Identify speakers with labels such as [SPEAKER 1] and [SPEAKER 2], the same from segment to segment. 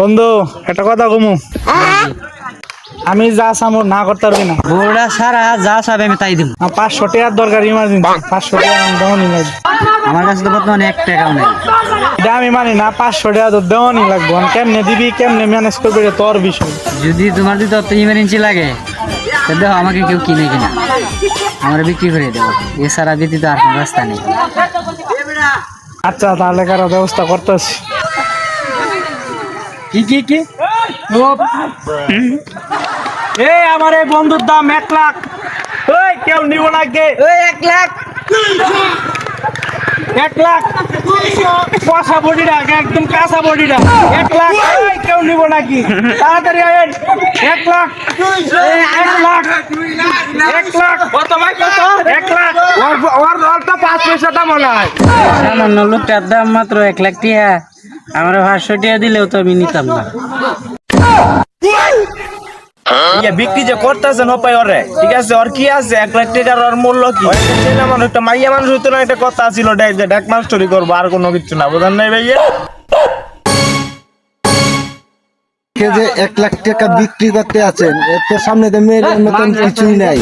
[SPEAKER 1] বন্ধু একটা কথা কমু, আমি যা চামো না করতে পারবি না।
[SPEAKER 2] বউরা সারা যা চাবে আমি তাই দিব।
[SPEAKER 1] 500 টাকার দরকার, ইমার্জেন্সি 500 টাকা দেওয়ানি লাগবে।
[SPEAKER 2] আমার কাছে তো বর্তমানে 1 টাকাও নেই।
[SPEAKER 1] এটা আমি মানি না, 500 টাকা তো দেওয়ানি লাগবে। কেমনে দিবি, কেমনে ম্যানেজ করবি, এটা তোর বিষয়।
[SPEAKER 2] যদি তোমার যদি অত ইমার্জেন্সি লাগে তো দেখো, আমাকে কেউ কিনে কিনা আমার বিক্রি করে দেবো, এছাড়া ব্যতীত আর কোনো রাস্তা নেই।
[SPEAKER 1] আচ্ছা তাহলে কারো ব্যবস্থা করতেছি।
[SPEAKER 2] কি কি কি
[SPEAKER 1] আমার এই বন্ধুর দাম 1 লাখ। ওই কেউ নিব না কে?
[SPEAKER 2] 1 লাখ
[SPEAKER 1] 1 লাখ কষা বডিটা, একদম কাঁচা বডিটা 1 লাখ। ওই কেউ নিব নাকি? তাড়াতাড়ি আয়েন। 1 লাখ 1 লাখ 1 লাখ কত ভাই, কত? 1 লাখ। ওর 5 পয়সা দাম মনে হয়।
[SPEAKER 2] সামান্য লোকটার দাম মাত্র 1 লাখ টাকা। আমার 500 টাকা দিলেও তো আমি নিতাম না।
[SPEAKER 1] বিক্রি যে করতেছেন হপাই ওরে, ঠিক আছে, ওর কি আছে 1 লাখ টাকার ওর মূল্য কি? একটা মাইয়া মানুষ হইতো না, একটা কথা ছিল যে ডাক মাস্টারি করবো, আর কোনো কিছু না। বোঝেন নাই ভাইয়া?
[SPEAKER 3] যে 1 লাখ টাকা বিক্রি করতে আছেন, এর সামনে তো মেয়ের মতন কিছুই নাই।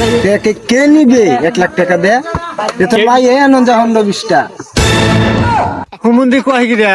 [SPEAKER 3] কে নিবে 1 লাখ টাকা দেয়? এ তো ভাই এই আনন্দ হন্ড 20টা
[SPEAKER 1] হুমুন্দি কয় গিরা